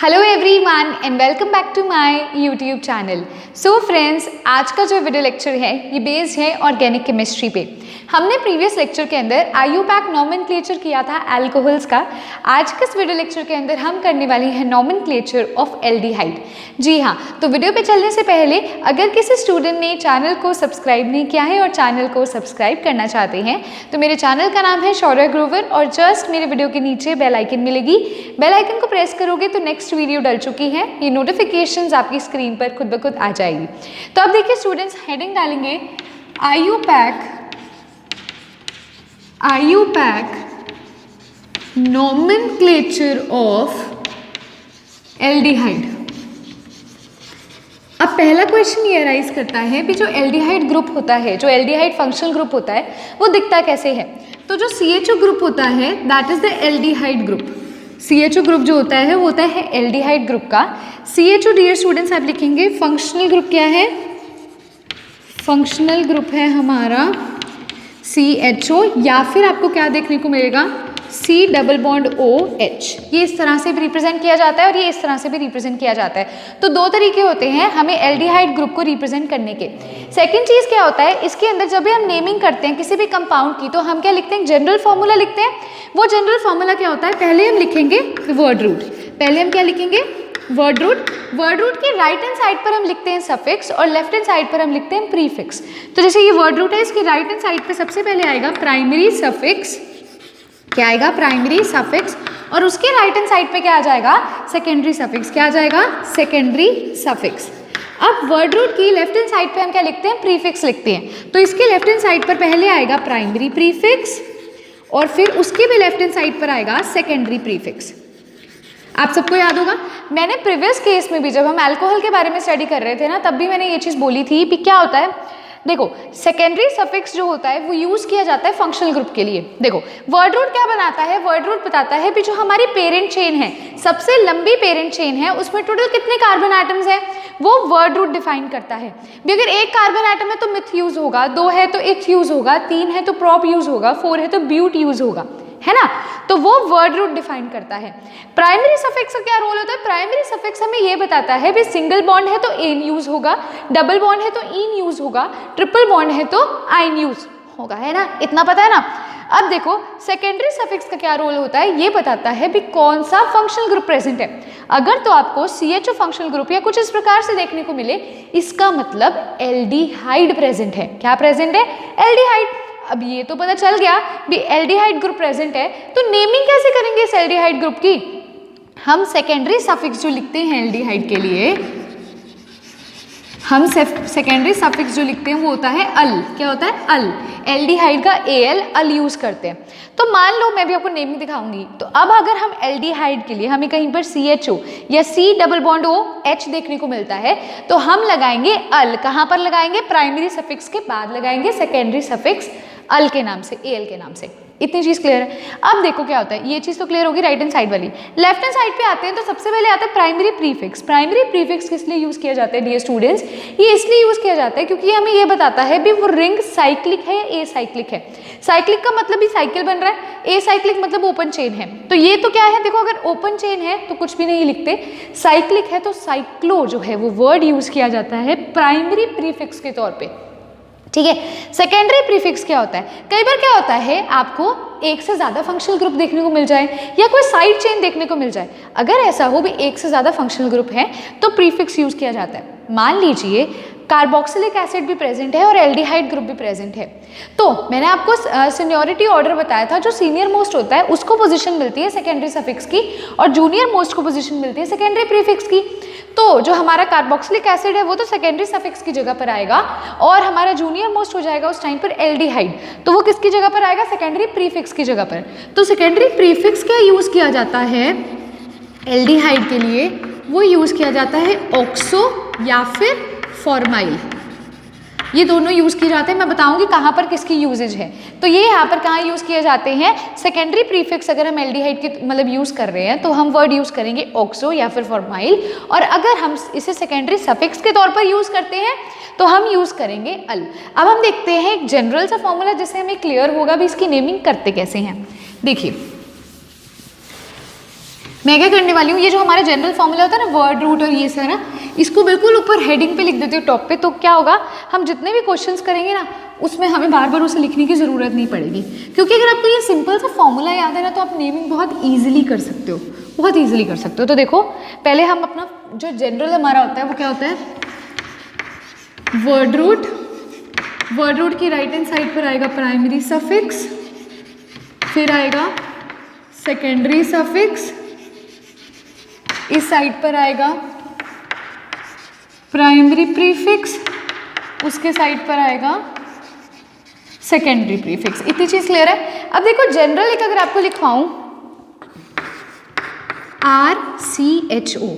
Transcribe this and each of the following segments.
Hello everyone and welcome back to my YouTube channel. So friends, आज का जो video lecture है ये बेस्ड है ऑर्गेनिक केमिस्ट्री पे। हमने प्रीवियस लेक्चर के अंदर आईयूपैक नॉमेनक्लेचर किया था अल्कोहल्स का। आज के इस वीडियो लेक्चर के अंदर हम करने वाले हैं नॉमेनक्लेचर ऑफ एल्डिहाइड। जी हाँ, तो वीडियो पे चलने से पहले अगर किसी स्टूडेंट ने चैनल को सब्सक्राइब नहीं किया है और चैनल को सब्सक्राइब करना चाहते हैं तो मेरे चैनल का नाम है शौर्य ग्रोवर और जस्ट मेरे वीडियो के नीचे बेल आइकन मिलेगी। बेल आइकन को प्रेस करोगे तो नेक्स्ट वीडियो डल चुकी है, ये नोटिफिकेशंस आपकी स्क्रीन पर खुद ब खुद आ जाएगी। तो अब देखिए स्टूडेंट्स, हेडिंग डालेंगे आईयूपैक नॉमेनक्लेचर ऑफ एल्डिहाइड। अब पहला क्वेश्चन ये अराइज करता है कि जो एल्डिहाइड ग्रुप होता है, जो एल्डिहाइड फंक्शनल ग्रुप होता है वो दिखता कैसे है। तो जो CHO ग्रुप होता है that is the aldehyde group. CHO group जो होता है वो होता है एल्डिहाइड ग्रुप का। CHO डियर स्टूडेंट्स आप लिखेंगे फंक्शनल ग्रुप क्या है, फंक्शनल ग्रुप है हमारा CHO, या फिर आपको क्या देखने को मिलेगा C डबल बॉन्ड OH। ये इस तरह से भी रिप्रेजेंट किया जाता है और ये इस तरह से भी रिप्रेजेंट किया जाता है। तो दो तरीके होते हैं हमें एल्डिहाइड ग्रुप को रिप्रेजेंट करने के। सेकंड चीज़ क्या होता है, इसके अंदर जब भी हम नेमिंग करते हैं किसी भी कंपाउंड की तो हम क्या लिखते हैं, जनरल फॉर्मूला लिखते हैं। वो जनरल फॉर्मूला क्या होता है, पहले हम लिखेंगे वर्ड रूट। पहले हम क्या लिखेंगे, वर्ड रूट। वर्ड रूट के राइट हैंड साइड पर हम लिखते हैं सफिक्स और लेफ्ट हैंड साइड पर हम लिखते हैं प्रीफिक्स। तो जैसे ये वर्ड रूट है, इसकी राइट हैंड साइड पे सबसे पहले आएगा प्राइमरी सफिक्स। क्या आएगा, प्राइमरी सफिक्स, और उसके राइट हैंड साइड पे क्या आ जाएगा, सेकेंडरी सफिक्स। क्या आ जाएगा, सेकेंडरी सफिक्स। अब वर्ड रूट की लेफ्ट हैंड साइड पे हम क्या लिखते हैं, प्रीफिक्स लिखते हैं। तो इसके लेफ्ट हैंड साइड पर पहले आएगा प्राइमरी प्रीफिक्स और फिर उसके भी लेफ्ट हैंड साइड पर आएगा सेकेंडरी प्रीफिक्स। आप सबको याद होगा, मैंने प्रीवियस केस में भी जब हम अल्कोहल के बारे में स्टडी कर रहे थे ना, तब भी मैंने ये चीज़ बोली थी कि क्या होता है, देखो सेकेंडरी सफिक्स जो होता है वो यूज किया जाता है फंक्शनल ग्रुप के लिए। देखो वर्ड रूट क्या बनाता है, वर्ड रूट बताता है कि जो हमारी पेरेंट चेन है, सबसे लंबी पेरेंट चेन है, उसमें टोटल कितने कार्बन एटम्स हैं वो वर्ड रूट डिफाइन करता है। भी अगर एक कार्बन एटम है तो मिथ यूज होगा, 2 है तो इथ यूज होगा, 3 है तो प्रॉप यूज होगा, 4 है तो ब्यूट यूज होगा, है ना। तो वो वर्ड रूट डिफाइन करता है। प्राइमरी सफिक्स का क्या रोल होता है, प्राइमरी सफिक्स हमें ये बताता है भी सिंगल बॉन्ड है तो एन यूज होगा, डबल बॉन्ड है तो इन यूज होगा, ट्रिपल बॉन्ड है तो आइन यूज होगा, है ना, इतना पता है ना। अब देखो सेकेंडरी सफिक्स का क्या रोल होता है, ये बताता है भी कौन सा फंक्शनल ग्रुप प्रेजेंट है। अगर तो आपको CHO फंक्शनल ग्रुप या कुछ इस प्रकार से देखने को मिले, इसका मतलब एल्डिहाइड प्रेजेंट है। क्या प्रेजेंट है, एल्डिहाइड। अब ये तो पता चल गया भी एल्डिहाइड ग्रुप प्रेजेंट है, तो नेमिंग कैसे करेंगे इस एल्डिहाइड ग्रुप की। हम सेकेंडरी सफिक्स जो लिखते हैं एल्डिहाइड के लिए, हम सेकेंडरी सफिक्स जो लिखते हैं वो होता है अल। क्या होता है, अल। एल्डिहाइड का AL अल यूज करते हैं। तो मान लो मैं भी आपको नेमिंग दिखाऊंगी, तो अब अगर हम एल्डिहाइड के लिए हमें कहीं पर CHO या C डबल बॉन्ड OH देखने को मिलता है तो हम लगाएंगे अल। कहाँ पर लगाएंगे, प्राइमरी सफिक्स के बाद लगाएंगे सेकेंडरी सफिक्स अल के नाम से, AL के नाम से। इतनी चीज़ क्लियर है। अब देखो क्या होता है, ये चीज़ तो क्लियर होगी राइट हैंड साइड वाली। लेफ्ट हैंड साइड पे आते हैं तो सबसे पहले आता है प्राइमरी प्रीफिक्स। प्राइमरी प्रीफिक्स किस लिए यूज़ किया जाता है डियर स्टूडेंट्स, ये इसलिए यूज़ किया जाता है क्योंकि ये हमें ये बताता है भी वो रिंग साइक्लिक है या एसाइक्लिक है। साइक्लिक का मतलब भी साइकिल बन रहा है, एसाइक्लिक मतलब ओपन चेन है। तो ये तो क्या है, देखो अगर ओपन चेन है तो कुछ भी नहीं लिखते, साइक्लिक है तो साइक्लो जो है वो वर्ड यूज़ किया जाता है प्राइमरी प्रीफिक्स के तौर पर। ठीक है। सेकेंडरी प्रीफिक्स क्या होता है, कई बार क्या होता है आपको एक से ज़्यादा फंक्शनल ग्रुप देखने को मिल जाए या कोई साइड चेन देखने को मिल जाए। अगर ऐसा हो भी एक से ज़्यादा फंक्शनल ग्रुप है तो प्रीफिक्स यूज़ किया जाता है। मान लीजिए कार्बोक्सिलिक एसिड भी प्रेजेंट है और एल्डिहाइड ग्रुप भी प्रेजेंट है, तो मैंने आपको सीनियरिटी ऑर्डर बताया था, जो सीनियर मोस्ट होता है उसको पोजीशन मिलती है सेकेंडरी सफिक्स की और जूनियर मोस्ट को पोजीशन मिलती है सेकेंडरी प्रीफिक्स की। तो जो हमारा कार्बोक्सिलिक एसिड है वो तो सेकेंडरी सफिक्स की जगह पर आएगा और हमारा जूनियर मोस्ट हो जाएगा उस टाइम पर एल्डिहाइड, तो वो किसकी जगह पर आएगा, सेकेंडरी प्रीफिक्स की जगह पर। तो सेकेंडरी प्रीफिक्स क्या यूज़ किया जाता है एल्डिहाइड के लिए, वो यूज़ किया जाता है ऑक्सो या फिर फॉर्माइल। ये दोनों यूज़ किए जाते हैं, मैं बताऊंगी कहाँ पर किसकी यूजेज है। तो ये यहाँ पर कहाँ यूज़ किए जाते हैं, सेकेंडरी प्रीफिक्स अगर हम एल्डिहाइड के मतलब यूज़ कर रहे हैं तो हम वर्ड यूज़ करेंगे ऑक्सो या फिर फॉर्माइल, और अगर हम इसे सेकेंडरी सफिक्स के तौर पर यूज़ करते हैं तो हम यूज़ करेंगे अल। अब हम देखते हैं एक जनरल सा फॉर्मूला जिससे हमें क्लियर होगा भी इसकी नेमिंग करते कैसे हैं। देखिए मैं क्या करने वाली हूँ, ये जो हमारा जनरल फॉर्मूला होता है ना, वर्ड रूट और ये सारा, इसको बिल्कुल ऊपर हेडिंग पे लिख देती हूँ टॉप पे। तो क्या होगा, हम जितने भी क्वेश्चंस करेंगे ना उसमें हमें बार बार उसे लिखने की ज़रूरत नहीं पड़ेगी, क्योंकि अगर आपको ये सिंपल सा फॉर्मूला याद है ना तो आप नेमिंग बहुत ईजिली कर सकते हो, बहुत ईजिली कर सकते हो। तो देखो पहले हम अपना जो जनरल हमारा होता है वो क्या होता है, वर्ड रूट। वर्ड रूट की राइट हैंड साइड पर आएगा प्राइमरी सफिक्स, फिर आएगा सेकेंडरी सफिक्स, इस साइड पर आएगा प्राइमरी प्रीफिक्स, उसके साइड पर आएगा सेकेंडरी प्रीफिक्स। इतनी चीज क्लियर है। अब देखो जनरल एक अगर आपको लिखवाऊं, RCHO,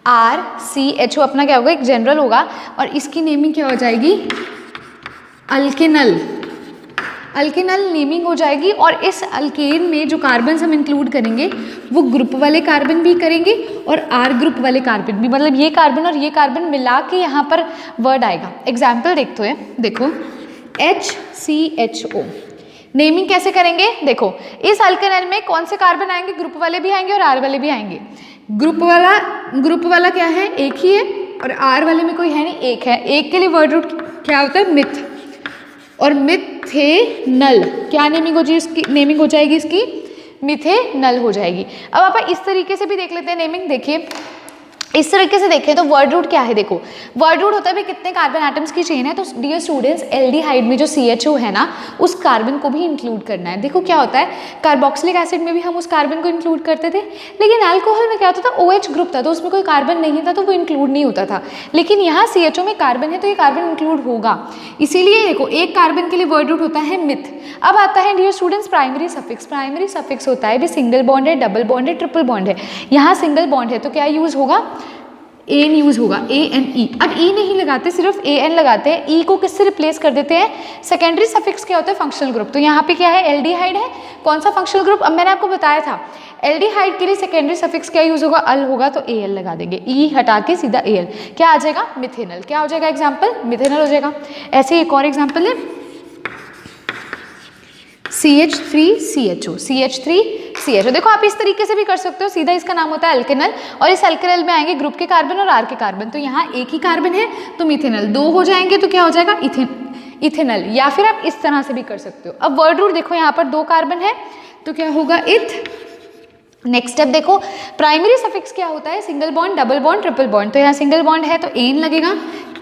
RCHO अपना क्या होगा, एक जनरल होगा और इसकी नेमिंग क्या हो जाएगी, अल्केनल। अल्केनल नेमिंग हो जाएगी और इस अल्केन में जो कार्बन्स हम इंक्लूड करेंगे वो ग्रुप वाले कार्बन भी करेंगे और आर ग्रुप वाले कार्बन भी, मतलब ये कार्बन और ये कार्बन मिला के यहाँ पर वर्ड आएगा। एग्जाम्पल देखते हैं, देखो HCHO नेमिंग कैसे करेंगे, देखो इस अल्केनल में कौन से कार्बन आएंगे, ग्रुप वाले भी आएंगे और आर वाले भी आएंगे। ग्रुप वाला क्या है, एक ही है, और आर वाले में कोई है नहीं, एक है। एक के लिए वर्ड रूट क्या होता है, मिथ, और मिथेनल क्या नेमिंग हो जाएगी इसकी, नेमिंग हो जाएगी इसकी मिथेनल हो जाएगी। अब आप इस तरीके से भी देख लेते हैं नेमिंग। देखिए इस तरीके से देखें तो वर्ड रूट क्या है, देखो वर्ड रूट होता है भाई कितने कार्बन एटम्स की चेन है। तो डियर स्टूडेंट्स एल्डिहाइड में जो CHO है ना उस कार्बन को भी इंक्लूड करना है। देखो क्या होता है, कार्बोक्सिलिक एसिड में भी हम उस कार्बन को इंक्लूड करते थे, लेकिन अल्कोहल में क्या होता था, OH ग्रुप था तो उसमें कोई कार्बन नहीं था तो वो इंक्लूड नहीं होता था। लेकिन यहाँ CHO में कार्बन है तो ये कार्बन इंक्लूड होगा, इसीलिए देखो एक कार्बन के लिए वर्ड रूट होता है मिथ। अब आता है dear students primary suffix. Primary suffix होता है भी सिंगल बॉन्ड है, डबल बॉन्ड है, ट्रिपल बॉन्ड है। यहाँ सिंगल बॉन्ड है तो क्या यूज होगा, एन यूज होगा, ANE। अब E नहीं लगाते, सिर्फ AN लगाते हैं। E को किससे रिप्लेस कर देते हैं, सेकेंडरी सफिक्स क्या होता है, फंक्शनल ग्रुप। तो यहाँ पे क्या है, एल्डिहाइड है, कौन सा फंक्शनल ग्रुप, अब मैंने आपको बताया था एल्डिहाइड के लिए सेकेंडरी सफिक्स क्या यूज होगा, अल होगा तो AL लगा देंगे, E हटा के सीधा AL, क्या आ जाएगा, मिथेनल। क्या हो जाएगा, एग्जाम्पल मिथेनल हो जाएगा। ऐसे एक और एग्जाम्पल है CH3CHO, CH3CHO। देखो आप इस तरीके से भी कर सकते हो, सीधा इसका नाम होता है अल्केनल और इस अल्केनल में आएंगे ग्रुप के कार्बन और आर के कार्बन। तो यहाँ एक ही कार्बन है तो मिथेनल, दो हो जाएंगे तो क्या हो जाएगा, इथेनल। या फिर आप इस तरह से भी कर सकते हो। अब वर्ड रूट देखो यहाँ पर दो कार्बन है तो क्या होगा, इथ। नेक्स्ट स्टेप देखो प्राइमरी सफिक्स क्या होता है, single bond, double bond, triple bond. तो यहाँ सिंगल बॉन्ड है तो एन लगेगा,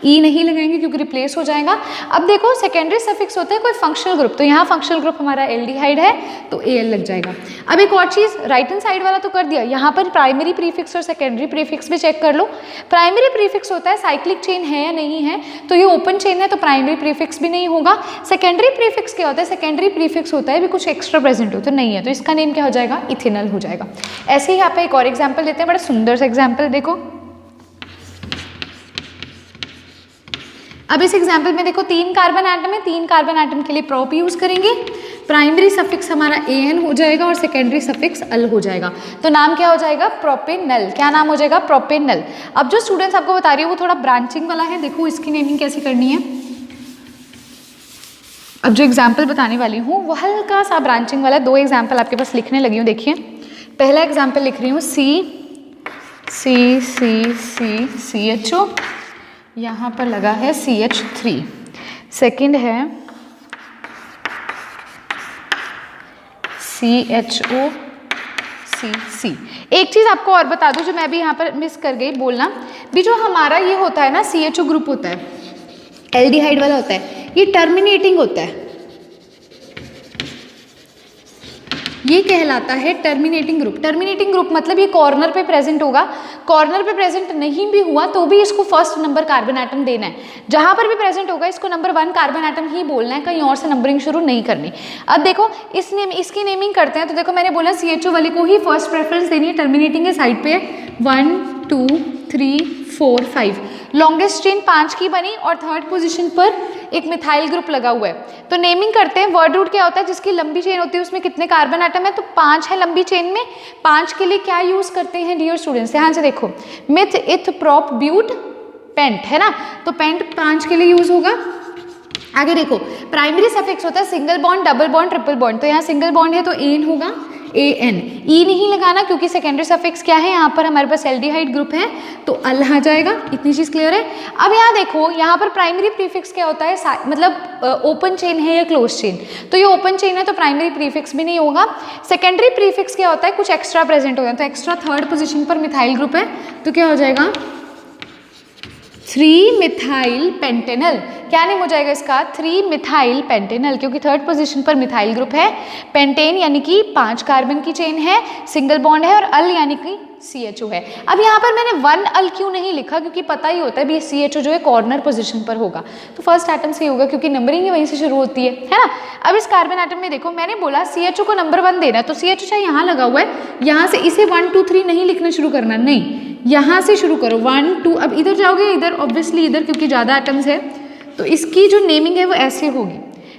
ई नहीं लगाएंगे क्योंकि रिप्लेस हो जाएगा। अब देखो सेकेंडरी सफिक्स होता है कोई फंक्शनल ग्रुप, तो यहाँ फंक्शनल ग्रुप हमारा एल्डिहाइड है तो AL लग जाएगा। अब एक और चीज़, राइट हैंड साइड वाला तो कर दिया, यहाँ पर प्राइमरी प्रीफिक्स और सेकेंडरी प्रीफिक्स भी चेक कर लो। प्राइमरी प्रीफिक्स होता है साइक्लिक चेन है या नहीं है, तो ये ओपन चेन है तो प्राइमरी प्रीफिक्स भी नहीं होगा। सेकेंडरी प्रीफिक्स क्या होता है, सेकेंडरी प्रीफिक्स होता है भी कुछ एक्स्ट्रा प्रेजेंट हो तो नहीं है, तो इसका नेम क्या हो जाएगा, इथेनल हो जाएगा। ऐसे ही यहाँ पे एक और एग्जाम्पल देते हैं, बड़ा सुंदर सा एग्जाम्पल देखो। अब इस एग्जाम्पल में देखो तीन कार्बन एटम है, तीन कार्बन एटम के लिए प्रोप यूज करेंगे। प्राइमरी सफिक्स हमारा AN हो जाएगा और सेकेंडरी सफिक्स अल हो जाएगा, तो नाम क्या हो जाएगा, प्रोपेनल। क्या नाम हो जाएगा, प्रोपेनल। अब जो स्टूडेंट्स आपको बता रही हूँ वो थोड़ा ब्रांचिंग वाला है, देखो इसकी नेमिंग कैसे करनी है। अब जो एग्जाम्पल बताने वाली हूँ वो हल्का सा ब्रांचिंग वाला, दो एग्जाम्पल आपके पास लिखने लगी हूँ। देखिए पहला एग्जाम्पल लिख रही हूँ CHO, यहाँ पर लगा है CH3। सेकंड है CHO CC। एक चीज़ आपको और बता दूँ जो मैं भी यहाँ पर मिस कर गई बोलना, भी जो हमारा ये होता है ना CHO ग्रुप होता है, एल्डिहाइड वाला होता है, ये टर्मिनेटिंग होता है, ये कहलाता है टर्मिनेटिंग ग्रुप। टर्मिनेटिंग ग्रुप मतलब ये कॉर्नर पे प्रेजेंट होगा, कॉर्नर पे प्रेजेंट नहीं भी हुआ तो भी इसको फर्स्ट नंबर कार्बन एटम देना है। जहां पर भी प्रेजेंट होगा इसको नंबर 1 कार्बन एटम ही बोलना है, कहीं और से नंबरिंग शुरू नहीं करनी। अब देखो इसकी नेमिंग करते हैं, तो देखो मैंने बोला CHO वाले को ही फर्स्ट प्रेफरेंस देनी है, टर्मिनेटिंग है साइड पे 1 2 3 4 5, लॉन्गेस्ट चेन 5 की बनी और थर्ड पोजीशन पर एक मिथाइल ग्रुप लगा हुआ है। तो नेमिंग करते हैं, वर्ड रूट क्या होता है, जिसकी लंबी चेन होती है उसमें कितने कार्बन एटम है, तो 5 है लंबी चेन में। 5 के लिए क्या यूज करते हैं डियर स्टूडेंट्स, ध्यान से देखो, मिथ इथ प्रोप ब्यूट पेंट है ना, तो पेंट 5 के लिए यूज होगा। आगे देखो प्राइमरी सफिक्स होता है single bond, double bond, triple bond. तो यहाँ सिंगल बॉन्ड है तो एन होगा, AN, E नहीं लगाना क्योंकि सेकेंडरी सफिक्स क्या है, यहाँ पर हमारे पास एल्डिहाइड ग्रुप है तो अल आ जाएगा। इतनी चीज़ क्लियर है। अब यहाँ देखो, यहाँ पर प्राइमरी प्रीफिक्स क्या होता है, मतलब ओपन चेन है या क्लोज चेन, तो ये ओपन चेन है तो प्राइमरी प्रीफिक्स भी नहीं होगा। सेकेंडरी प्रीफिक्स क्या होता है, कुछ एक्स्ट्रा प्रेजेंट हो गया, तो एक्स्ट्रा थर्ड पोजीशन पर मिथाइल ग्रुप है तो क्या हो जाएगा 3 मिथाइल पेंटेनल। क्या नेम हो जाएगा इसका, 3 मिथाइल पेंटेनल, क्योंकि थर्ड पोजीशन पर मिथाइल ग्रुप है, पेंटेन यानी कि 5 कार्बन की चेन है, सिंगल बॉन्ड है, और अल यानी कि CHO है। अब यहाँ पर मैंने 1 अल क्यों नहीं लिखा, क्योंकि पता ही होता है भी CHO जो है कॉर्नर पोजीशन पर होगा, तो फर्स्ट एटम से होगा क्योंकि नंबरिंग ही वहीं से शुरू होती है ना। अब इस कार्बन एटम में देखो, मैंने बोला CHO को नंबर 1 देना, तो CHO चाहे यहाँ लगा हुआ है, यहाँ से इसे 1 2 3 नहीं लिखना शुरू करना, नहीं, यहाँ से शुरू करो 1 2, अब इधर जाओगे, इधर ऑब्वियसली इधर क्योंकि ज़्यादा एटम्स है तो इसकी जो नेमिंग है वो ऐसे होगी।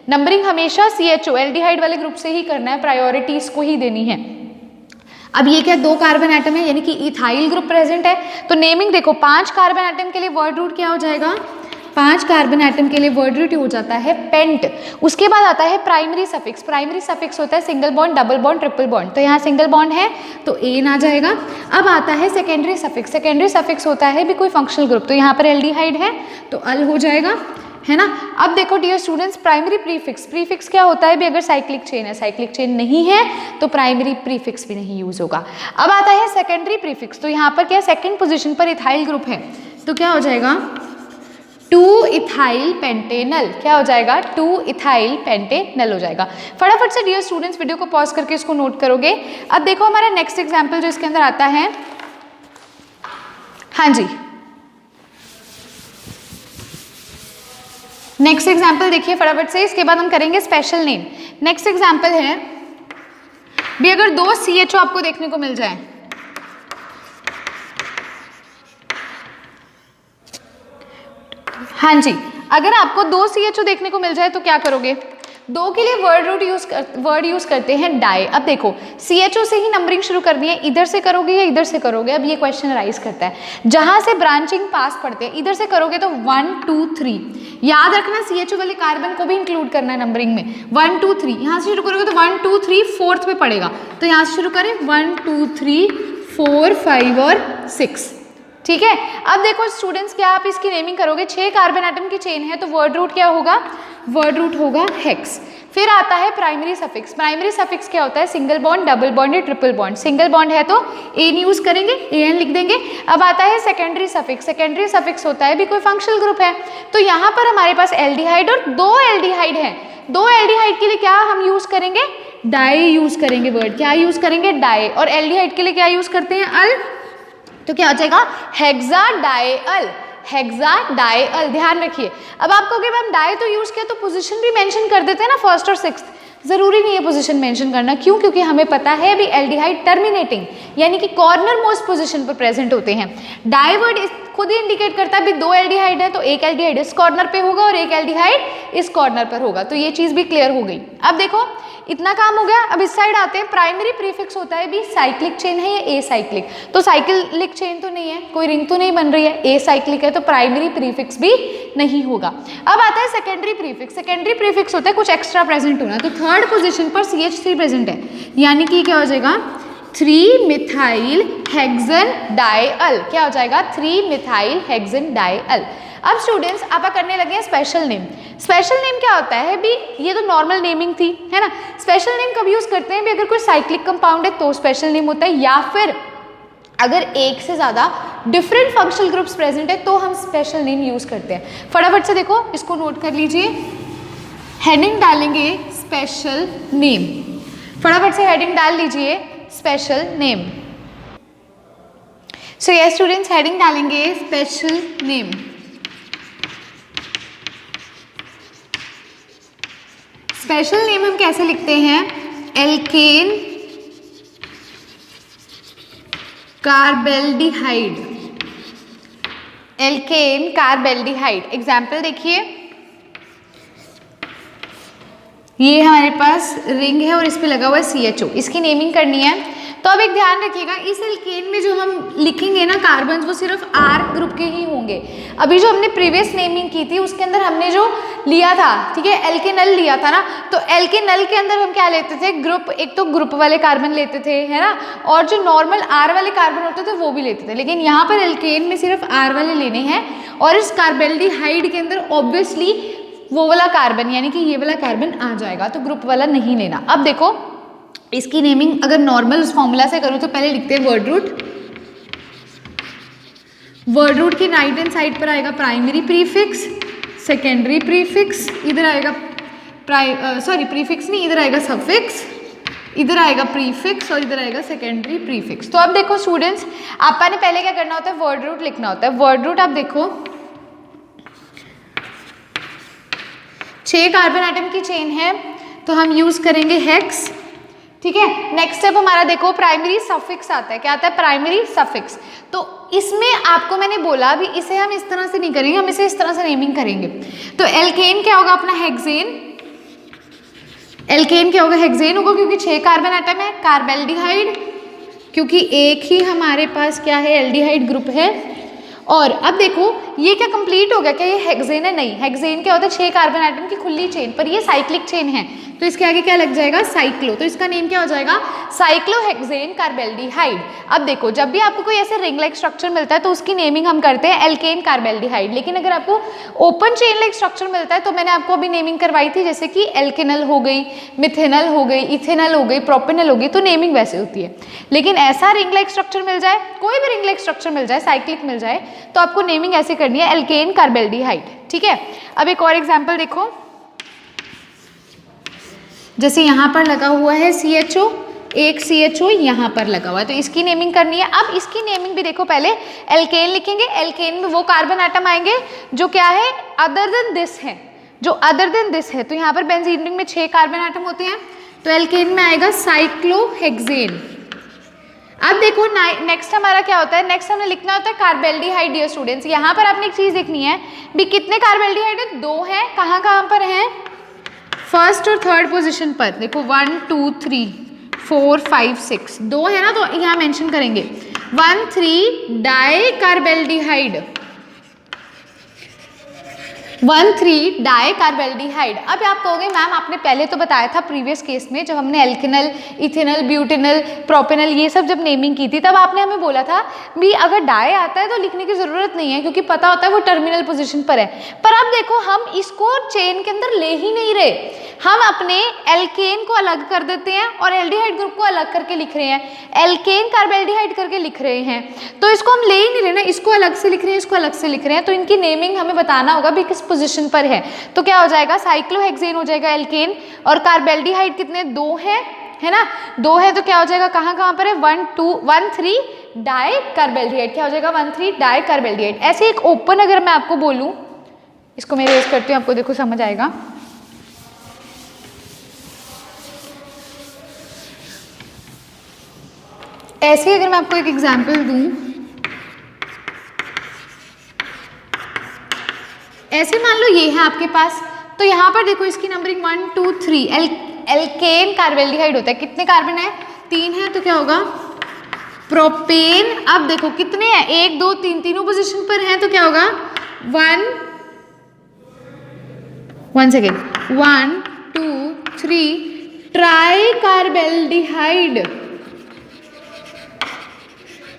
नंबरिंग हमेशा CHO एल्डिहाइड वाले ग्रुप से ही करना है, प्रायोरिटी इसको ही देनी है। अब ये क्या 2 कार्बन एटम है यानी कि इथाइल ग्रुप प्रेजेंट है, तो नेमिंग देखो 5 कार्बन एटम के लिए वर्ड रूट क्या हो जाएगा, 5 कार्बन एटम के लिए वर्ड रूट हो जाता है पेंट। उसके बाद आता है प्राइमरी सफिक्स, प्राइमरी सफिक्स होता है single bond, double bond, triple bond, तो यहाँ सिंगल बॉन्ड है तो एन आ जाएगा। अब आता है सेकेंडरी सफिक्स, सेकेंडरी सफिक्स होता है भी कोई फंक्शनल ग्रुप, तो यहाँ पर एल्डिहाइड है तो अल हो जाएगा, है ना। अब देखो dear students, primary prefix, prefix क्या होता है भी, अगर साइक्लिक चेन है, साइक्लिक चेन नहीं है तो प्राइमरी प्रीफिक्स भी नहीं यूज होगा। अब आता है सेकेंडरी प्रीफिक्स, तो यहाँ पर क्या सेकेंड पोजीशन पर इथाइल ग्रुप है तो क्या हो जाएगा 2 इथाइल पेंटेनल, क्या हो जाएगा 2 इथाइल पेंटेनल हो जाएगा। फटाफट से डियर स्टूडेंट्स वीडियो को पॉज करके इसको नोट करोगे। अब देखो हमारा नेक्स्ट एग्जाम्पल जो इसके अंदर आता है, हाँ जी नेक्स्ट एग्जाम्पल देखिए फटाफट से, इसके बाद हम करेंगे स्पेशल नेम। नेक्स्ट एग्जाम्पल है भी, अगर 2 CHO आपको देखने को मिल जाए, हाँ जी, अगर आपको 2 CHO देखने को मिल जाए तो क्या करोगे, 2 के लिए वर्ड यूज करते हैं डाई। अब देखो CHO से ही नंबरिंग शुरू करनी है, इधर से करोगे या इधर से करोगे, अब ये क्वेश्चन राइज करता है, जहां से ब्रांचिंग पास पड़ते हैं इधर से करोगे तो 1 2 3, याद रखना CHO वाले कार्बन को भी इंक्लूड करना है नंबरिंग में, 1 2 3, यहाँ से शुरू करोगे तो 1 2 3 4th पे पड़ेगा, तो यहाँ से शुरू करें 1 2 3 4 5 और 6, ठीक है। अब देखो स्टूडेंट्स, क्या आप इसकी नेमिंग करोगे, 6 कार्बन एटम की चेन है तो वर्ड रूट क्या होगा, वर्ड रूट होगा हेक्स। फिर आता है प्राइमरी सफिक्स, प्राइमरी सफिक्स क्या होता है सिंगल बॉन्ड, डबल बॉन्ड या ट्रिपल बॉन्ड, सिंगल बॉन्ड है तो एन यूज करेंगे, AN लिख देंगे। अब आता है सेकेंडरी सफिक्स, सेकेंडरी सफिक्स होता है भी कोई फंक्शनल ग्रुप है, तो यहाँ पर हमारे पास एल्डिहाइड और 2 एल्डिहाइड है, 2 एल्डिहाइड के लिए क्या हम यूज करेंगे, डाई यूज करेंगे, वर्ड क्या यूज करेंगे, डाई, और एल्डिहाइड के लिए क्या यूज करते हैं, अल, तो क्या हो जाएगा हेक्साडाइअल, हेक्साडाइअल, ध्यान रखिए। अब आप कहोगे मैम डाई तो यूज किया तो पोजीशन भी मेंशन कर देते हैं ना, 1st और 6th, जरूरी नहीं है पोजीशन मेंशन करना, क्यों, क्योंकि हमें पता है अभी एल्डिहाइड टर्मिनेटिंग यानी कि कॉर्नर मोस्ट पोजीशन पर प्रेजेंट होते हैं। डाई वर्ड खुद ही इंडिकेट करता है भी 2 एल्डिहाइड है तो एक एल्डिहाइड इस कॉर्नर पे होगा और एक एल्डिहाइड इस कॉर्नर पर होगा, तो ये चीज भी क्लियर हो गई। अब देखो इतना काम हो गया, अब इस साइड आते हैं, प्राइमरी प्रीफिक्स होता है भी साइक्लिक चेन है या एसाइक्लिक, तो साइक्लिक चेन तो नहीं है, कोई रिंग तो नहीं बन रही है, एसाइक्लिक है तो प्राइमरी प्रीफिक्स भी नहीं होगा। अब आता है सेकेंडरी प्रीफिक्स, सेकेंडरी प्रीफिक्स होता है कुछ एक्स्ट्रा प्रेजेंट होना, तो थर्ड पोजीशन पर CH3 प्रेजेंट है, यानी कि क्या हो जाएगा 3 मिथाइल हेक्सेनडाइअल, क्या हो जाएगा 3 मिथाइल हेक्सेनडाइअल। अब स्टूडेंट्स आप करने लगे हैं स्पेशल नेम। स्पेशल नेम क्या होता है भी, ये तो नॉर्मल नेमिंग थी है ना, स्पेशल नेम कब यूज करते हैं भी, अगर कोई साइक्लिक कंपाउंड है तो स्पेशल नेम होता है, या फिर अगर एक से ज़्यादा डिफरेंट फंक्शनल ग्रुप्स प्रेजेंट है तो हम स्पेशल नेम यूज करते हैं। फटाफट से देखो इसको नोट कर लीजिए, हेडिंग डालेंगे स्पेशल नेम, फटाफट से हेडिंग डाल लीजिए special name. So yes students, heading डालेंगे स्पेशल नेम। स्पेशल नेम हम कैसे लिखते हैं, alkane carbaldehyde, alkane carbaldehyde. Example देखिए, ये हमारे पास रिंग है और इस पे लगा हुआ है CHO, इसकी नेमिंग करनी है। तो अब एक ध्यान रखिएगा, इस एल्केन में जो हम लिखेंगे ना कार्बन, वो सिर्फ R ग्रुप के ही होंगे। अभी जो हमने प्रीवियस नेमिंग की थी उसके अंदर हमने जो लिया था, ठीक है, एल्केनल लिया था ना, तो एल्केनल के अंदर हम क्या लेते थे, ग्रुप, एक तो ग्रुप वाले कार्बन लेते थे, है ना, और जो नॉर्मल R वाले कार्बन होते थे वो भी लेते थे। लेकिन यहाँ पर एल्केन में सिर्फ R वाले लेने हैं, और इस कार्बेल्डिहाइड के अंदर ऑब्वियसली वो वाला कार्बन यानी कि ये वाला कार्बन आ जाएगा, तो ग्रुप वाला नहीं लेना। अब देखो इसकी नेमिंग अगर नॉर्मल उस फॉर्मूला से करूँ तो पहले लिखते हैं वर्ड रूट। वर्ड रूट की राइट हैंड साइड पर आएगा प्राइमरी प्रीफिक्स, सेकेंडरी प्रीफिक्स, इधर आएगा प्रीफिक्स नहीं, इधर आएगा सफिक्स, इधर आएगा प्रीफिक्स और इधर आएगा सेकेंडरी प्रीफिक्स। तो अब देखो स्टूडेंट्स, आपने पहले क्या करना होता है, वर्ड रूट लिखना होता है। वर्ड रूट आप देखो 6 कार्बन एटम की चेन है तो हम यूज करेंगे हेक्स, ठीक है। नेक्स्ट स्टेप हमारा देखो प्राइमरी सफिक्स आता है, क्या आता है, प्राइमरी सफिक्स। तो इसमें आपको मैंने बोला भी इसे हम इस तरह से नहीं करेंगे, हम इसे इस तरह से नेमिंग करेंगे। तो एल्केन क्या होगा अपना, हेक्सेन। एल्केन क्या होगा, हेक्सेन होगा, क्योंकि 6 कार्बन एटम है। कार्बेल्डिहाइड क्योंकि एक ही हमारे पास क्या है, एल्डिहाइड ग्रुप है। और अब देखो ये क्या कंप्लीट हो गया, क्या ये हेक्सेन है, नहीं। हेक्सेन क्या होता है, 6 कार्बन एटम की खुली चेन, पर ये साइक्लिक चेन है, तो इसके आगे क्या लग जाएगा, साइक्लो। तो इसका नेम क्या हो जाएगा, साइक्लोहेक्सेन कार्बेल्डिहाइड। अब देखो जब भी आपको कोई ऐसे रिंग लाइक स्ट्रक्चर मिलता है तो उसकी नेमिंग हम करते हैं एल्केन कार्बेल्डिहाइड। लेकिन अगर आपको ओपन चेन लाइक स्ट्रक्चर मिलता है तो मैंने आपको अभी नेमिंग करवाई थी, जैसे कि एल्केनल हो गई, मिथेनल हो गई, इथेनल हो गई, प्रोपेनल हो गई, तो नेमिंग वैसे होती है। लेकिन ऐसा रिंग लाइक स्ट्रक्चर मिल जाए, कोई भी रिंग लाइक स्ट्रक्चर मिल जाए, साइक्लिक मिल जाए, तो आपको नेमिंग ऐसे करनी है एल्केन कार्बेल्डिहाइड, ठीक है। अब एक और एग्जाम्पल देखो, जैसे यहाँ पर लगा हुआ है CHO, एक CHO यहाँ पर लगा हुआ है, तो इसकी नेमिंग करनी है। अब इसकी नेमिंग भी देखो, पहले एल्केन लिखेंगे, एल्केन में वो कार्बन एटम आएंगे जो क्या है, अदर देन दिस है, जो अदर देन दिस है। तो यहाँ पर बेंजीन रिंग में 6 कार्बन एटम होते हैं, तो एल्केन में आएगा साइक्लोहेक्सेन। अब देखो नेक्स्ट हमारा क्या होता है, नेक्स्ट हमें लिखना होता है कार्बेल्डिहाइड। डियर स्टूडेंट्स, यहाँ पर आपने एक चीज देखनी है भी, कितने कार्बेल्डिहाइड है, 2 है, कहाँ कहाँ पर हैं, फर्स्ट और थर्ड पोजीशन पर। देखो 1 2 3 4 5 6 2 है ना, तो यहाँ मेंशन करेंगे 1,3 डाई कार्बेल्डिहाइड, 1,3 डाई कार्बेल्डिहाइड। अब आप कहोगे मैम आपने पहले तो बताया था प्रीवियस केस में, जब हमने एल्केनल, इथेनल, ब्यूटेनल, प्रोपेनल ये सब जब नेमिंग की थी, तब आपने हमें बोला था भी अगर डाई आता है तो लिखने की ज़रूरत नहीं है, क्योंकि पता होता है वो टर्मिनल पोजीशन पर है। पर अब देखो हम इसको चेन के अंदर ले ही नहीं रहे, हम अपने एल्केन को अलग कर देते हैं और एल्डिहाइड ग्रुप को अलग करके लिख रहे हैं, एल्केन कार्बेल्डिहाइड करके लिख रहे हैं। तो इसको हम ले ही नहीं रहे ना, इसको अलग से लिख रहे हैं, इसको अलग से लिख रहे हैं, तो इनकी नेमिंग हमें बताना होगा भी किस पोजीशन पर है। तो क्या हो जाएगा, साइक्लोहेक्सेन हो जाएगा एल्केन, और कार्बेल्डिहाइड कितने, 2 है ना, 2 है, तो क्या हो जाएगा, कहाँ कहाँ पर है, 1,3 डाई कार्बेल्डिहाइड। क्या हो जाएगा, 1,3 डाई कार्बेल्डिहाइड। ऐसे एक ओपन अगर मैं आपको बोलूँ, इसको मैं रेज करती हूँ, आपको देखो समझ आएगा। ऐसे अगर मैं आपको एक एग्जाम्पल दूं, ऐसे मान लो ये है आपके पास, तो यहाँ पर देखो इसकी नंबरिंग 1 2 3 एल्केन कार्बेल्डिहाइड होता है, कितने कार्बन है, 3 है, तो क्या होगा, प्रोपेन। अब देखो कितने हैं, 1 2 3, तीनों पोजीशन पर हैं, तो क्या होगा, 1 2 3 ट्राई कार्बेल्डिहाइड।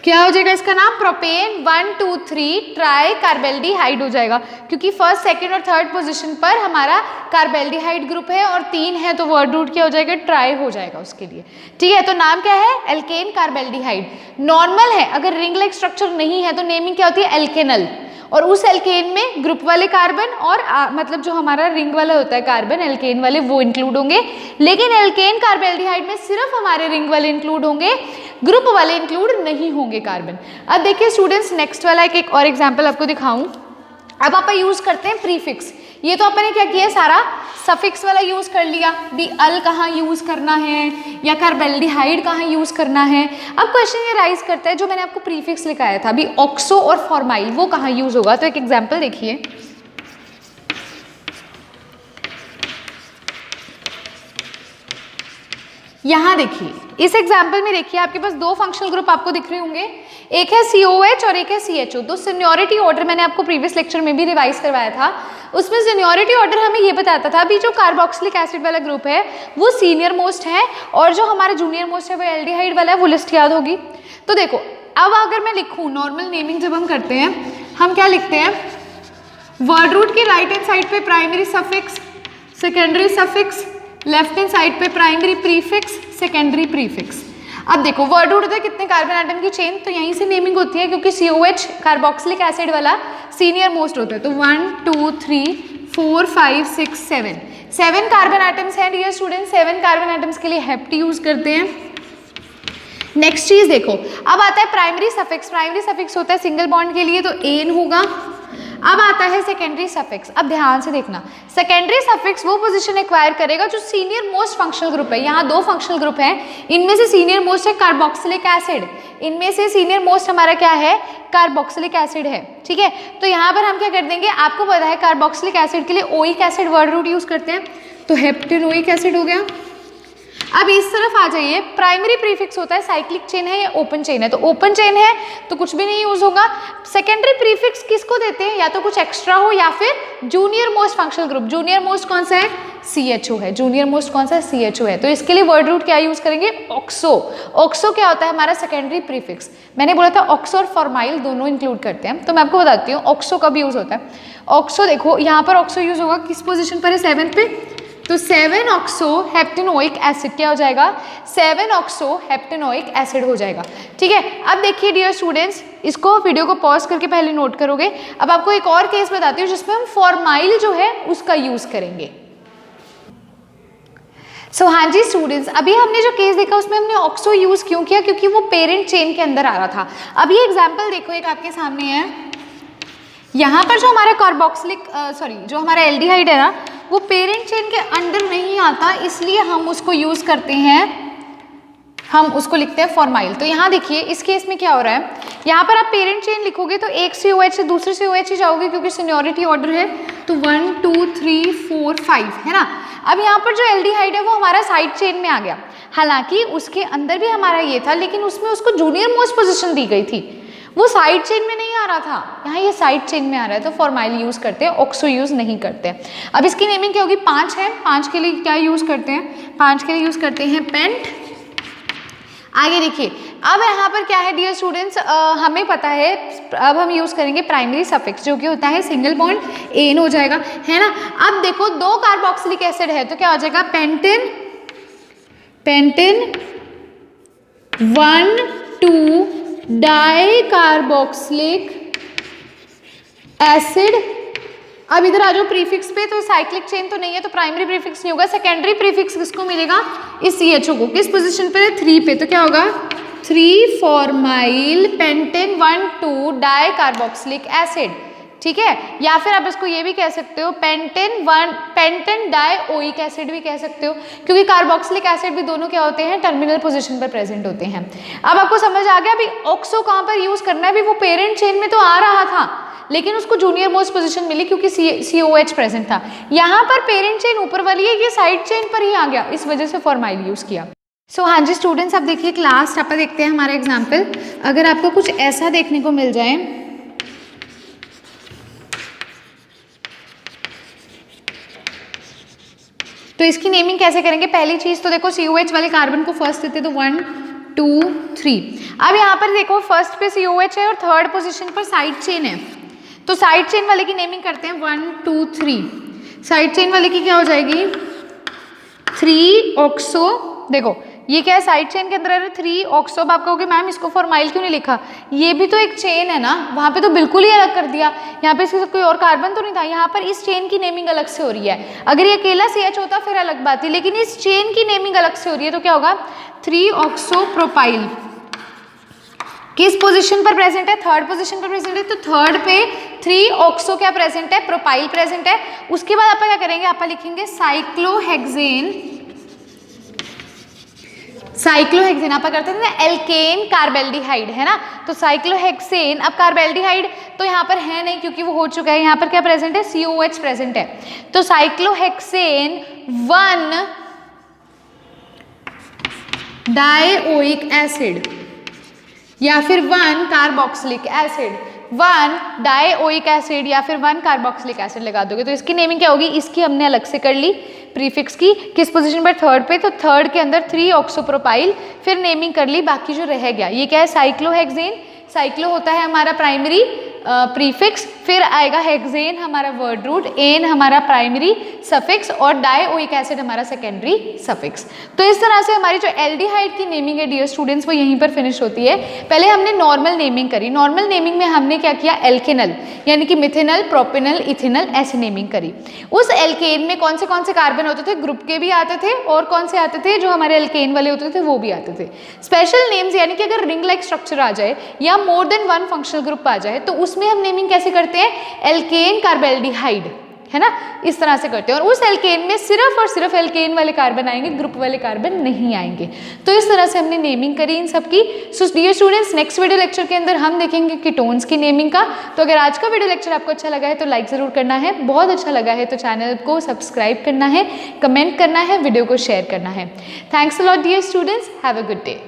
क्या हो जाएगा इसका नाम, प्रोपेन। 1 2 3 ट्राई कार्बेल्डिहाइड हो जाएगा, क्योंकि फर्स्ट, सेकंड और थर्ड पोजीशन पर हमारा कार्बेल्डिहाइड ग्रुप है और 3 है, तो वर्ड रूट क्या हो जाएगा, ट्राई हो जाएगा उसके लिए, ठीक है। तो नाम क्या है, एल्केन कार्बेल्डिहाइड। नॉर्मल है, अगर रिंग लाइक स्ट्रक्चर नहीं है तो नेमिंग क्या होती है, एल्केनल, और उस एल्केन में ग्रुप वाले कार्बन और मतलब जो हमारा रिंग वाला होता है कार्बन, एल्केन वाले, वो इंक्लूड होंगे। लेकिन एल्केन कार्बेल्डिहाइड में सिर्फ हमारे रिंग वाले इंक्लूड होंगे, ग्रुप वाले इंक्लूड नहीं होंगे कार्बन। अब देखिए स्टूडेंट्स, नेक्स्ट वाला एक और एग्जाम्पल आपको दिखाऊं। अब आप यूज करते हैं प्रीफिक्स, ये तो आपने क्या किया, सारा सफिक्स वाला यूज कर लिया, भी अल कहाँ यूज करना है या कार्बेल्डिहाइड कहाँ यूज करना है। अब क्वेश्चन ये राइज करता है, जो मैंने आपको प्रीफिक्स लिखाया था भी ऑक्सो और फॉर्माइल, वो कहाँ यूज होगा। तो एक एग्जाम्पल देखिए, यहाँ देखिए इस एग्जाम्पल में देखिए आपके पास दो फंक्शनल ग्रुप आपको दिख रहे होंगे, एक है COH और एक है CHO। तो सीनियरिटी ऑर्डर मैंने आपको प्रीवियस लेक्चर में भी रिवाइज करवाया था, उसमें सीनियरिटी ऑर्डर हमें ये बताता था अभी जो कार्बोक्सिलिक एसिड वाला ग्रुप है वो सीनियर मोस्ट है और जो हमारा जूनियर मोस्ट है वो एल्डिहाइड वाला है, वो लिस्ट याद होगी। तो देखो अब अगर मैं लिखूँ नॉर्मल नेमिंग जब हम करते हैं हम क्या लिखते हैं, वर्ड रूट की राइट हैंड साइड पे primary suffix secondary suffix, left hand side पे प्राइमरी प्रीफिक्स सेकेंडरी प्रीफिक्स। अब देखो वर्ड रूट होता है कितने कार्बन एटम की चेन, तो यहीं से नेमिंग होती है क्योंकि COH कार्बोक्सिलिक एसिड वाला सीनियर मोस्ट होता है। तो 1 2 3 4 5 6 7 कार्बन एटम्स हैं डियर स्टूडेंट, 7 कार्बन एटम्स के लिए हेप्टी यूज करते हैं। नेक्स्ट चीज देखो अब आता है प्राइमरी सफिक्स, प्राइमरी सफिक्स होता है सिंगल बॉन्ड के लिए तो एन होगा। अब आता है सेकेंडरी सफिक्स, अब ध्यान से देखना सेकेंडरी सफिक्स वो पोजीशन एक्वायर करेगा जो सीनियर मोस्ट फंक्शनल ग्रुप है। यहाँ दो फंक्शनल ग्रुप हैं, इनमें से सीनियर मोस्ट है कार्बोक्सिलिक एसिड, इनमें से सीनियर मोस्ट हमारा क्या है कार्बोक्सिलिक एसिड है, ठीक है। तो यहाँ पर हम क्या कर देंगे, आपको पता है कार्बोक्सिलिक एसिड के लिए oic acid word root use करते हैं, तो हेप्टेनोइक एसिड हो गया। अब इस तरफ आ जाइए, प्राइमरी प्रीफिक्स होता है साइक्लिक चेन है या ओपन चेन है, तो ओपन चेन है तो कुछ भी नहीं यूज होगा। सेकेंडरी प्रीफिक्स किसको देते हैं, या तो कुछ एक्स्ट्रा हो या फिर junior most functional group. Junior most कौन सा है, CHO है, जूनियर मोस्ट कौन सा है CHO है। तो इसके लिए वर्ड रूट क्या यूज करेंगे, ऑक्सो। ऑक्सो क्या होता है हमारा सेकेंडरी प्रीफिक्स, मैंने बोला था ऑक्सो और फॉर्माइल दोनों इंक्लूड करते हैं, तो मैं आपको बताती हूँ ऑक्सो कब यूज होता है। ऑक्सो देखो यहाँ पर ऑक्सो यूज होगा किस पोजिशन पर है, 7 पे, तो 7 ऑक्सो हेप्टेनोइक एसिड क्या हो जाएगा, 7 ऑक्सो हेप्टेनोइक एसिड हो जाएगा, ठीक है। अब देखिए डियर स्टूडेंट्स, इसको वीडियो को पॉज करके पहले नोट करोगे। अब आपको एक और केस बताती हूँ जिसमें हम फॉर्माइल जो है उसका यूज करेंगे। सो हाँ जी स्टूडेंट्स, अभी हमने जो केस देखा उसमें हमने ऑक्सो यूज क्यों किया, क्योंकि वो पेरेंट चेन के अंदर आ रहा था। अब ये एग्जाम्पल देखो एक आपके सामने है, यहाँ पर जो हमारा कार्बोक्सिलिक जो हमारा एल्डिहाइड है ना वो पेरेंट चेन के अंडर नहीं आता, इसलिए हम उसको यूज करते हैं, हम उसको लिखते हैं फॉर्माइल। तो यहाँ देखिए इस केस में क्या हो रहा है, यहाँ पर आप पेरेंट चेन लिखोगे तो एक COH से दूसरे COH ही जाओगे क्योंकि सीनियरिटी ऑर्डर है, तो 1 2 3 4 5 है ना। अब यहाँ पर जो एल्डिहाइड है वो हमारा साइड चेन में आ गया, हालांकि उसके अंदर भी हमारा ये था लेकिन उसमें उसको जूनियर मोस्ट पोजिशन दी गई थी, वो साइड चेन में नहीं आ रहा था, यहाँ ये साइड चेन में आ रहा है, तो फॉर्माइल यूज करते हैं, ऑक्सो यूज नहीं करते हैं। अब इसकी नेमिंग क्या होगी, 5 है, 5 के लिए क्या यूज करते हैं, 5 के लिए यूज करते हैं पेंट। आगे देखिए अब यहाँ पर क्या है डियर स्टूडेंट्स, हमें पता है अब हम यूज करेंगे प्राइमरी सफिक्स जो कि होता है सिंगल बॉन्ड एन हो जाएगा, है ना। अब देखो दो कार्बोक्सिलिक एसिड है तो क्या हो जाएगा, pentane, pentane 1 2 di carboxylic acid. अब इधर आ जाओ प्रीफिक्स पे, तो साइक्लिक चेन तो नहीं है तो प्राइमरी प्रीफिक्स नहीं होगा, सेकेंडरी प्रीफिक्स किसको मिलेगा, इस CHO को, किस पोजीशन पे है 3 पे, तो क्या होगा 3 formyl pentane 1 2 di carboxylic acid, ठीक है। या फिर आप इसको ये भी कह सकते हो पेंटेन डाई ओइक एसिड भी कह सकते हो, क्योंकि कार्बोक्सिलिक एसिड भी दोनों क्या होते हैं टर्मिनल पोजीशन पर प्रेजेंट होते हैं। अब आपको समझ आ गया अभी ऑक्सो कहाँ पर यूज करना है, भी वो पेरेंट चेन में तो आ रहा था लेकिन उसको जूनियर मोस्ट पोजीशन मिली क्योंकि COH प्रेजेंट था। यहाँ पर पेरेंट चेन ऊपर वाली है, ये साइड चेन पर ही आ गया, इस वजह से फॉर्माइल यूज किया। सो हाँ जी स्टूडेंट्स, अब देखिए क्लास आप देखते हैं हमारा एग्जाम्पल, अगर आपको कुछ ऐसा देखने को मिल जाए, तो इसकी नेमिंग कैसे करेंगे। पहली चीज तो देखो COH वाले कार्बन को फर्स्ट देते तो 1 2 3। अब यहाँ पर देखो फर्स्ट पे COH है और थर्ड पोजीशन पर साइड चेन है, तो साइड चेन वाले की नेमिंग करते हैं 1 2 3। साइड चेन वाले की क्या हो जाएगी 3 ऑक्सो, देखो ये क्या है साइड चेन के अंदर 3 ऑक्सो। अब आप कहोगे मैम इसको फॉर्माइल क्यों नहीं लिखा, ये भी तो एक चेन है ना, वहाँ पे तो बिल्कुल ही अलग कर दिया, यहाँ पे इसके साथ कोई और कार्बन तो नहीं था, यहाँ पर इस चेन की नेमिंग अलग से हो रही है। अगर ये अकेला CH होता फिर अलग बात थी, लेकिन इस चेन की नेमिंग अलग से हो रही है, तो क्या होगा 3 ऑक्सो प्रोपाइल। किस पोजीशन पर प्रेजेंट है, थर्ड पोजीशन पर प्रेजेंट है, तो थर्ड पे 3 ऑक्सो क्या प्रेजेंट है, प्रोपाइल प्रेजेंट है। उसके बाद आप क्या करेंगे, आप लिखेंगे साइक्लोहेक्सेन, साइक्लोहेक्सेन आप करते हैं ना एल्केन कार्बेल्डिहाइड, है ना, तो साइक्लोहेक्सेन। अब कार्बेल्डिहाइड तो यहाँ पर है नहीं क्योंकि वो हो चुका है, यहाँ पर क्या प्रेजेंट है COH प्रेजेंट है, तो साइक्लोहेक्सेन 1 डाइओइक एसिड या फिर 1 कार्बोक्सिलिक एसिड, 1 डाइओइक एसिड या फिर 1 कार्बोक्सिलिक एसिड लगा दोगे तो इसकी नेमिंग क्या होगी? इसकी हमने अलग से कर ली प्रीफिक्स की, किस पोजीशन पर? थर्ड पे, तो थर्ड के अंदर 3 ऑक्सोप्रोपाइल, फिर नेमिंग कर ली, बाकी जो रह गया ये क्या है? साइक्लोहेक्सेन। साइक्लो होता है हमारा प्राइमरी प्रीफिक्स, फिर आएगा हेक्सेन हमारा वर्ड रूट, एन हमारा प्राइमरी सफिक्स और डाइओइक एसिड हमारा सेकेंडरी सफिक्स। तो इस तरह से हमारी जो एल्डिहाइड की नेमिंग है डियर स्टूडेंट्स वो यहीं पर फिनिश होती है। पहले हमने नॉर्मल नेमिंग करी, नॉर्मल नेमिंग में हमने क्या किया? एल्केनल यानी कि मिथेनल, प्रोपेनल, इथेनल ऐसे नेमिंग करी। उस एल्केन में कौन से कार्बन होते थे? ग्रुप के भी आते थे और कौन से आते थे? जो हमारे एल्केन वाले होते थे वो भी आते थे। स्पेशल नेम्स यानी कि अगर रिंग लाइक स्ट्रक्चर आ जाए या मोर देन 1 फंक्शनल ग्रुप आ जाए तो उसमें हम नेमिंग कैसे करते हैं? एल्केन कार्बेल्डिहाइड, है ना, इस तरह से करते हैं। और उस एल्केन में सिर्फ और सिर्फ एल्केन वाले कार्बन आएंगे, ग्रुप वाले कार्बन नहीं आएंगे। तो इस तरह से हमने नेमिंग करी इन सब की। So dear students, next video lecture के अंदर हम देखेंगे कीटोन्स की नेमिंग का। तो अगर आज का वीडियो लेक्चर आपको अच्छा लगा है तो लाइक ज़रूर करना है, बहुत अच्छा लगा है तो चैनल को सब्सक्राइब करना है, कमेंट करना है, वीडियो को शेयर करना है। Thanks a lot dear students, have a good day.